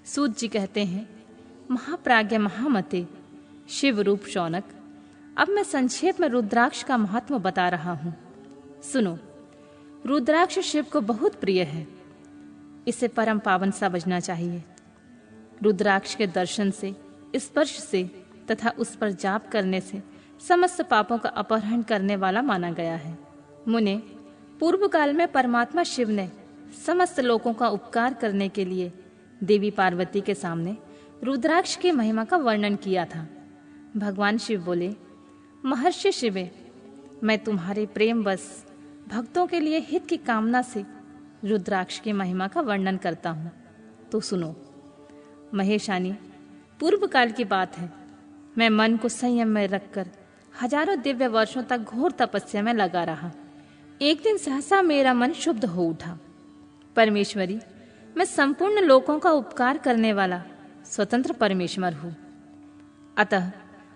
सूत जी कहते हैं, महाप्राज्ञ महामते शिव रूप शौनक, अब मैं संक्षेप में रुद्राक्ष का महात्म बता रहा हूं। सुनो, रुद्राक्ष शिव को बहुत प्रिय है। इसे परम पावन समझना चाहिए। रुद्राक्ष के दर्शन से, स्पर्श से तथा उस पर जाप करने से समस्त पापों का अपहरण करने वाला माना गया है। मुने, पूर्व काल में परमात्मा शिव ने समस्त लोगों का उपकार करने के लिए देवी पार्वती के सामने रुद्राक्ष की महिमा का वर्णन किया था। भगवान शिव बोले, महर्षि शिवे, मैं तुम्हारे प्रेम बस भक्तों के लिए हित की कामना से रुद्राक्ष की महिमा का वर्णन करता हूं, तो सुनो। महेशानी, पूर्व काल की बात है। मैं मन को संयम में रखकर हजारों दिव्य वर्षों तक घोर तपस्या में लगा रहा। एक दिन सहसा मेरा मन शुद्ध हो उठा। परमेश्वरी, मैं संपूर्ण लोकों का उपकार करने वाला स्वतंत्र परमेश्वर हूं। अतः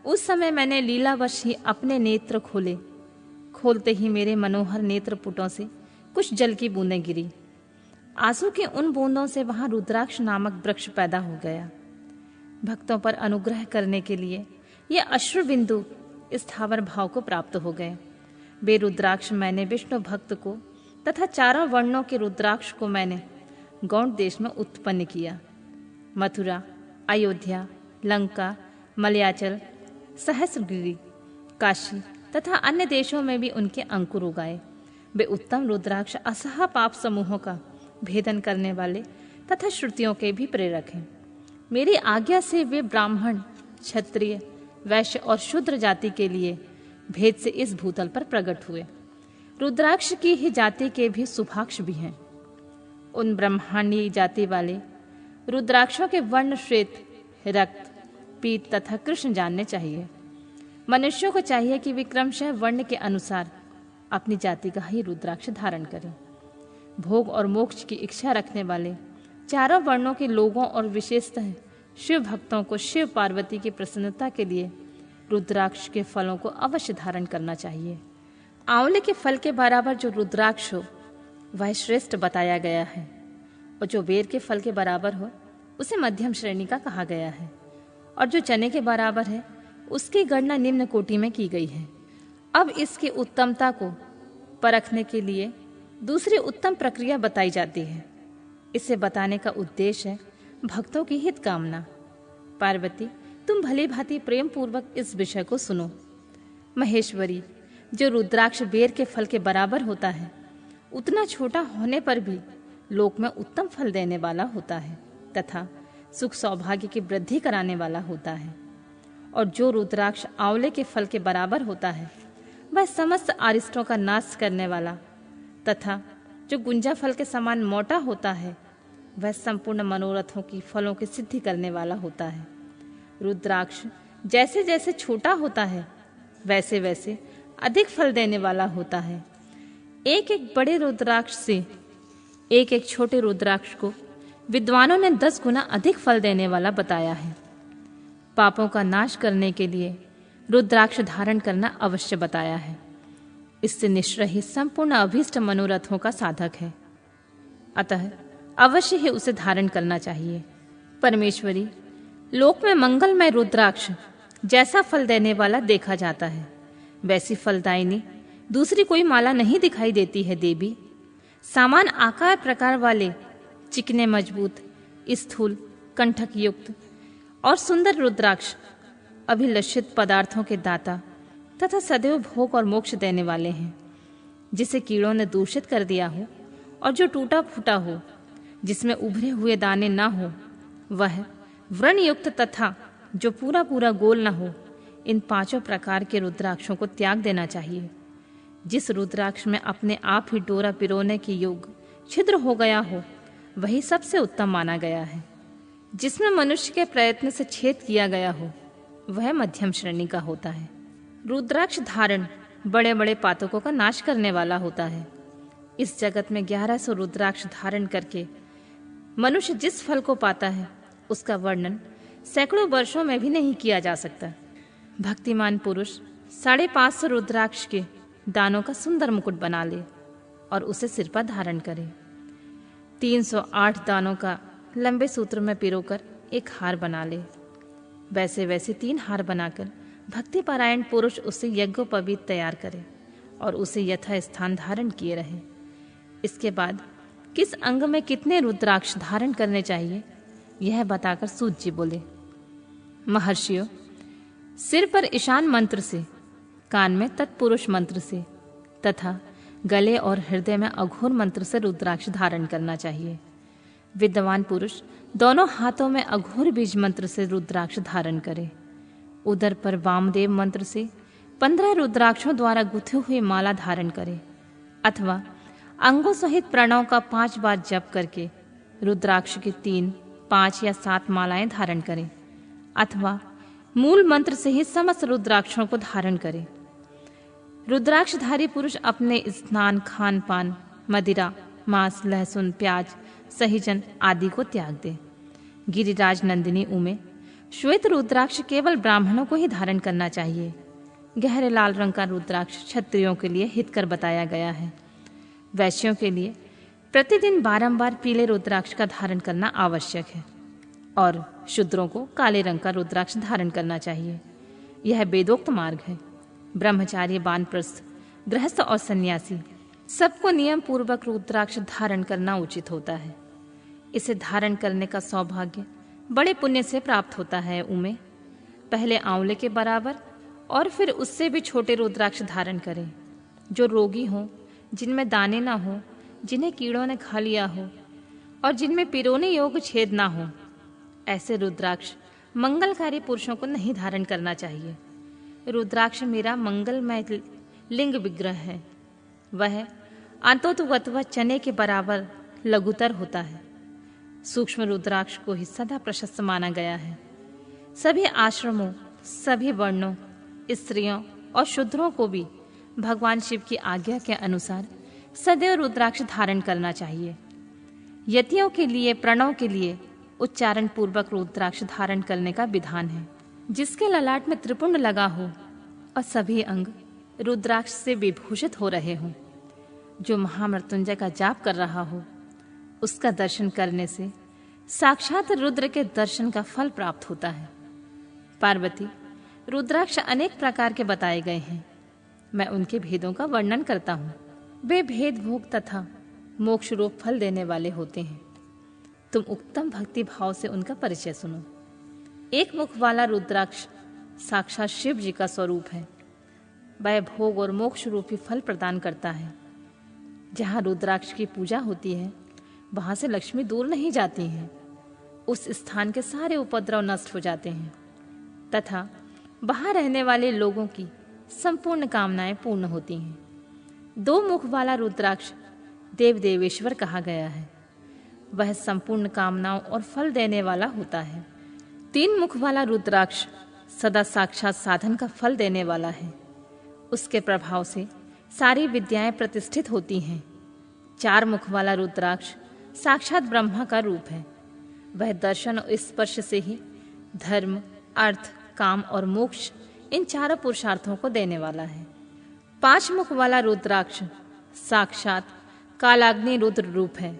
उस समय मैंने लीलावश ही अपने नेत्र खोले। खोलते ही मेरे मनोहर नेत्र पुटों से कुछ जल की बूंदें गिरी। आंसू की उन बूंदों से वहां रुद्राक्ष नामक वृक्ष पैदा हो गया। भक्तों पर अनुग्रह करने के लिए ये अश्रु बिंदु स्थावर भाव को प्राप्त हो गए। वे रुद्राक्ष मैंने विष्णु भक्त को तथा चारों वर्णों के रुद्राक्ष को मैंने गौड़ देश में उत्पन्न किया। मथुरा, अयोध्या, लंका, मलयाचल, सहस्रगिरी, काशी तथा अन्य देशों में भी उनके अंकुर उगाए। वे उत्तम रुद्राक्ष असहा पाप समूहों का भेदन करने वाले तथा श्रुतियों के भी प्रेरक हैं। मेरी आज्ञा से वे ब्राह्मण, क्षत्रिय, वैश्य और शूद्र जाति के लिए भेद से इस भूतल पर प्रकट हुए। रुद्राक्ष की ही जाति के भी सुभाक्ष भी हैं। उन ब्रह्मांडीय जाति वाले रुद्राक्षों के वर्ण श्वेत, रक्त, पीत तथा कृष्ण जानने चाहिए। मनुष्यों को चाहिए कि वे क्रमशः वर्ण के अनुसार अपनी जाति का ही रुद्राक्ष धारण करें। भोग और मोक्ष की इच्छा रखने वाले चारों वर्णों के लोगों और विशेषतः शिव भक्तों को शिव पार्वती की प्रसन्नता के लिए रुद्राक्ष के फलों को अवश्य धारण करना चाहिए। आंवले के फल के बराबर जो रुद्राक्ष हो वह श्रेष्ठ बताया गया है, और जो बेर के फल के बराबर हो उसे मध्यम श्रेणी का कहा गया है, और जो चने के बराबर है उसकी गणना निम्न कोटि में की गई है। अब इसकी उत्तमता को परखने के लिए दूसरी उत्तम प्रक्रिया बताई जाती है। इसे बताने का उद्देश्य है भक्तों की हित कामना। पार्वती, तुम भली भांति प्रेम पूर्वक इस विषय को सुनो। महेश्वरी, जो रुद्राक्ष बेर के फल के बराबर होता है उतना छोटा होने पर भी लोक में उत्तम फल देने वाला होता है तथा सुख सौभाग्य की वृद्धि कराने वाला होता है। और जो रुद्राक्ष आंवले के फल के बराबर होता है वह समस्त अरिष्टों का नाश करने वाला तथा जो गुंजा फल के समान मोटा होता है वह संपूर्ण मनोरथों की फलों की सिद्धि करने वाला होता है। रुद्राक्ष जैसे जैसे छोटा होता है वैसे वैसे अधिक फल देने वाला होता है। एक एक बड़े रुद्राक्ष से एक एक छोटे रुद्राक्ष को विद्वानों ने 10 गुना अधिक फल देने वाला बताया है। पापों का नाश करने के लिए रुद्राक्ष धारण करना अवश्य बताया है। इससे निश्चय ही संपूर्ण अभीष्ट मनोरथों का साधक है। अतः अवश्य ही उसे धारण करना चाहिए। परमेश्वरी, लोक में मंगलमय रुद्राक्ष जैसा फल देने वाला देखा जाता है वैसी फलदायिनी दूसरी कोई माला नहीं दिखाई देती है देवी। समान आकार प्रकार वाले चिकने, मजबूत, स्थूल, कंठक युक्त और सुंदर रुद्राक्ष अभिलषित पदार्थों के दाता तथा सदैव भोग और मोक्ष देने वाले हैं। जिसे कीड़ों ने दूषित कर दिया हो और जो टूटा फूटा हो, जिसमें उभरे हुए दाने ना हो, वह व्रण युक्त तथा जो पूरा पूरा गोल न हो, इन 5 प्रकार के रुद्राक्षों को त्याग देना चाहिए। जिस रुद्राक्ष में अपने आप ही डोरा पिरोने की योग छिद्र हो गया हो वही सबसे उत्तम माना गया है। जिसमें मनुष्य के प्रयत्न से छेद किया गया हो वह मध्यम श्रेणी का होता है। रुद्राक्ष धारण बड़े बड़े पातकों का नाश करने वाला होता है। इस जगत में 1100 रुद्राक्ष धारण करके मनुष्य जिस फल को पाता है उसका वर्णन सैकड़ों वर्षों में भी नहीं किया जा सकता। भक्तिमान पुरुष 550 रुद्राक्ष के दानों का सुंदर मुकुट बना ले और उसे सिर पर धारण करे। 308 दानों का लंबे सूत्र में पिरोकर एक हार बना ले। वैसे वैसे 3 हार बनाकर भक्तिपरायण पुरुष उसे यज्ञोपवीत तैयार करे और उसे यथा स्थान धारण किए रहे। इसके बाद किस अंग में कितने रुद्राक्ष धारण करने चाहिए यह बताकर सूत जी बोले, महर्षियों, सिर पर ईशान मंत्र से, कान में तत्पुरुष मंत्र से तथा गले और हृदय में अघोर मंत्र से रुद्राक्ष धारण करना चाहिए। विद्वान पुरुष दोनों हाथों में अघोर बीज मंत्र से रुद्राक्ष धारण करे। उदर पर वामदेव मंत्र से 15 रुद्राक्षों द्वारा गुथे हुए माला धारण करे अथवा अंगों सहित प्रणव का 5 बार जप करके रुद्राक्ष की 3, 5 या 7 मालाएं धारण करें अथवा मूल मंत्र से ही समस्त रुद्राक्षों को धारण करे। रुद्राक्षधारी पुरुष अपने स्नान, खान पान, मदिरा, मांस, लहसुन, प्याज, सहीजन आदि को त्याग दे। गिरिराज नंदिनी उमे श्वेत रुद्राक्ष केवल ब्राह्मणों को ही धारण करना चाहिए। गहरे लाल रंग का रुद्राक्ष क्षत्रियों के लिए हितकर बताया गया है। वैश्यों के लिए प्रतिदिन बारंबार पीले रुद्राक्ष का धारण करना आवश्यक है और शूद्रों को काले रंग का रुद्राक्ष धारण करना चाहिए। यह वेदोक्त मार्ग है। ब्रह्मचारी, वानप्रस्थ, गृहस्थ और सन्यासी सबको नियम पूर्वक रुद्राक्ष धारण करना उचित होता है। इसे धारण करने का सौभाग्य बड़े पुण्य से प्राप्त होता है। उमे पहले आंवले के बराबर और फिर उससे भी छोटे रुद्राक्ष धारण करें। जो रोगी हों, जिनमें दाने ना हो, जिन्हें कीड़ों ने खा लिया हो और जिनमें पिरोने योग्य छेद ना हो, ऐसे रुद्राक्ष मंगलकारी पुरुषों को नहीं धारण करना चाहिए। रुद्राक्ष मेरा मंगलमय लिंग विग्रह है। वह अंतोतुगत्वा चने के बराबर लघुतर होता है। सूक्ष्म रुद्राक्ष को ही सदा प्रशस्त माना गया है। सभी आश्रमों, सभी वर्णों, स्त्रियों और शूद्रों को भी भगवान शिव की आज्ञा के अनुसार सदैव रुद्राक्ष धारण करना चाहिए। यतियों के लिए, प्रणव के लिए उच्चारण पूर्वक रुद्राक्ष धारण करने का विधान है। जिसके ललाट में त्रिपुंड लगा हो और सभी अंग रुद्राक्ष से विभूषित हो रहे हों, जो महामृत्युंजय का जाप कर रहा हो, उसका दर्शन करने से साक्षात रुद्र के दर्शन का फल प्राप्त होता है। पार्वती, रुद्राक्ष अनेक प्रकार के बताए गए हैं। मैं उनके भेदों का वर्णन करता हूँ। वे भेद भोग तथा मोक्ष रूप फल देने वाले होते हैं। तुम उत्तम भक्ति भाव से उनका परिचय सुनो। एक मुख वाला रुद्राक्ष साक्षात शिव जी का स्वरूप है। वह भोग और मोक्ष रूपी फल प्रदान करता है। जहाँ रुद्राक्ष की पूजा होती है, वहां से लक्ष्मी दूर नहीं जाती हैं। उस स्थान के सारे उपद्रव नष्ट हो जाते हैं तथा वहां रहने वाले लोगों की संपूर्ण कामनाएं पूर्ण होती हैं। 2 मुख वाला रुद्राक्ष देव देवेश्वर कहा गया है। वह संपूर्ण कामनाओं और फल देने वाला होता है। 3 मुख वाला रुद्राक्ष सदा साक्षात साधन का फल देने वाला है। उसके प्रभाव से सारी विद्याएं प्रतिष्ठित होती हैं। 4 मुख वाला रुद्राक्ष साक्षात ब्रह्मा का रूप है। वह दर्शन और स्पर्श से ही धर्म, अर्थ, काम और मोक्ष इन 4 पुरुषार्थों को देने वाला है। 5 मुख वाला रुद्राक्ष साक्षात कालाग्नि रुद्र रूप है।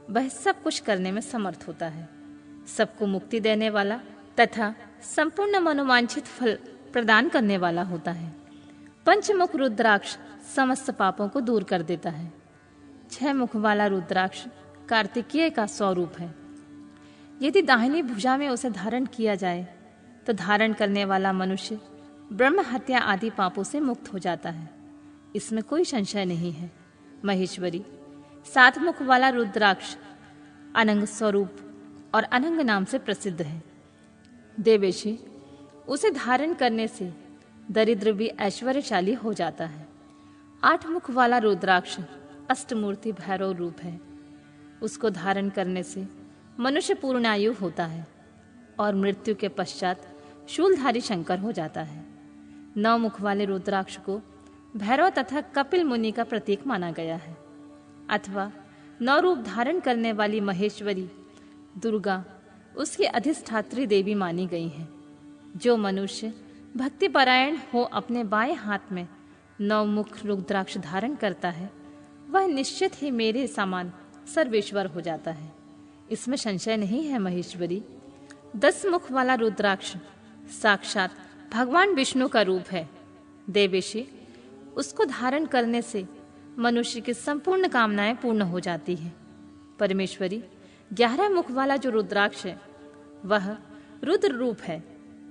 वह सब कुछ करने में समर्थ होता है, सबको मुक्ति देने वाला तथा संपूर्ण मनोवांछित फल प्रदान करने वाला होता है। 5 मुख रुद्राक्ष समस्त पापों को दूर कर देता है। 6 मुख वाला रुद्राक्ष कार्तिकेय का स्वरूप है। यदि दाहिनी भुजा में उसे धारण किया जाए तो धारण करने वाला मनुष्य ब्रह्म हत्या आदि पापों से मुक्त हो जाता है। इसमें कोई संशय नहीं है। महेश्वरी 7 मुख वाला रुद्राक्ष अनंग स्वरूप और अनंग नाम से प्रसिद्ध है। देवेशी, उसे धारण करने से दरिद्र भी ऐश्वर्यशाली हो जाता है। 8 मुख वाला रुद्राक्ष अष्टमूर्ति भैरव रूप है। उसको धारण करने से मनुष्य पूर्णायु होता है और मृत्यु के पश्चात शूलधारी शंकर हो जाता है। 9 मुख वाले रुद्राक्ष को भैरव तथा कपिल मुनि का प्रतीक माना गया है अथवा 9 रूप धारण करने वाली महेश्वरी दुर्गा उसकी अधिष्ठात्री देवी मानी गई है। जो मनुष्य भक्तिपरायण हो अपने बाएं हाथ में 9 मुख रुद्राक्ष धारण करता है, वह निश्चित ही मेरे समान सर्वेश्वर हो जाता है। इसमें संशय नहीं है महेश्वरी। 10 मुख वाला रुद्राक्ष साक्षात भगवान विष्णु का रूप है। देवेशी, उसको धारण करने से मनुष्य की संपूर्ण कामनाएं पूर्ण हो जाती हैं। परमेश्वरी, 11 मुख वाला जो रुद्राक्ष है वह रुद्र रूप है।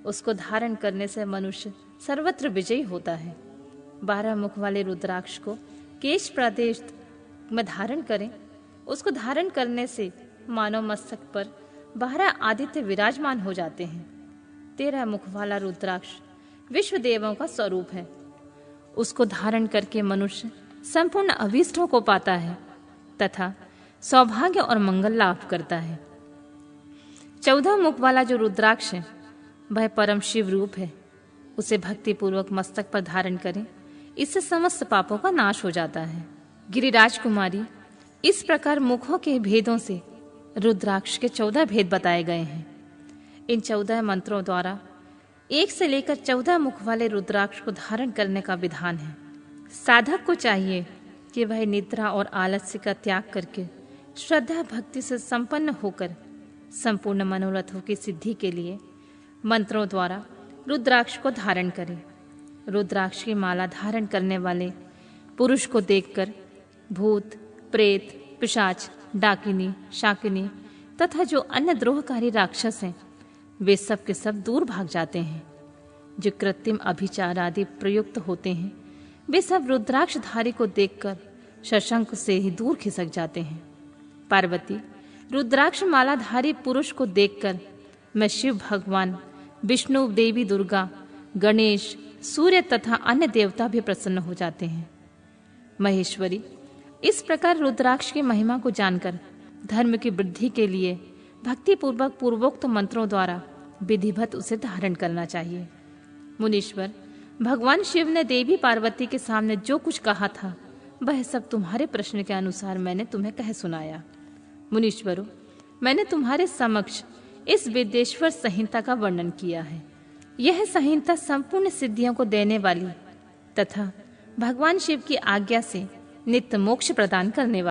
उसको धारण करने से मनुष्य सर्वत्र विजयी होता है। 12 मुख वाले रुद्राक्ष को केश प्रदेश में धारण करें। उसको धारण करने से मानव मस्तक पर 12 आदित्य विराजमान हो जाते हैं। 13 मुख वाला रुद्राक्ष विश्व देवों का स्वरूप है। उसको धारण करके मनुष्य संपूर्ण अभीष्टों को पाता है तथा सौभाग्य और मंगल लाभ करता है। 14 मुख वाला जो रुद्राक्ष है वह परम शिव रूप है। उसे भक्ति पूर्वक मस्तक पर धारण करें, इससे समस्त पापों का नाश हो जाता है। गिरिराज कुमारी, इस प्रकार मुखों के भेदों से रुद्राक्ष के 14 भेद बताए गए हैं। इन 14 मंत्रों द्वारा 1 से लेकर 14 मुख वाले रुद्राक्ष को धारण करने का विधान है। साधक को चाहिए कि वह निद्रा और आलस्य का त्याग करके श्रद्धा भक्ति से संपन्न होकर संपूर्ण मनोरथों की सिद्धि के लिए मंत्रों द्वारा रुद्राक्ष को धारण करे। रुद्राक्ष की माला धारण करने वाले पुरुष को देखकर भूत, प्रेत, पिशाच, डाकिनी, शाकिनी तथा जो अन्य द्रोहकारी राक्षस हैं वे सब के सब दूर भाग जाते हैं। जो कृत्रिम अभिचार आदि प्रयुक्त होते हैं वे सब रुद्राक्षधारी को देखकर शशंक से ही दूर खिसक जाते हैं। पार्वती, रुद्राक्ष मालाधारी पुरुष को देखकर मैं शिव भगवान, विष्णु, देवी दुर्गा, गणेश, सूर्य तथा अन्य देवता भी प्रसन्न हो जाते हैं। महेश्वरी, इस प्रकार रुद्राक्ष की महिमा को जानकर धर्म की वृद्धि के लिए भक्ति पूर्वक पूर्वोक्त मंत्रों द्वारा विधिवत उसे धारण करना चाहिए। मुनीश्वर, भगवान शिव ने देवी पार्वती के सामने जो कुछ कहा था वह सब तुम्हारे प्रश्न के अनुसार मैंने तुम्हें कह सुनाया। मुनीश्वरों, मैंने तुम्हारे समक्ष इस विद्येश्वर संहिता का वर्णन किया है। यह संहिता संपूर्ण सिद्धियों को देने वाली तथा भगवान शिव की आज्ञा से नित्य मोक्ष प्रदान करने वाली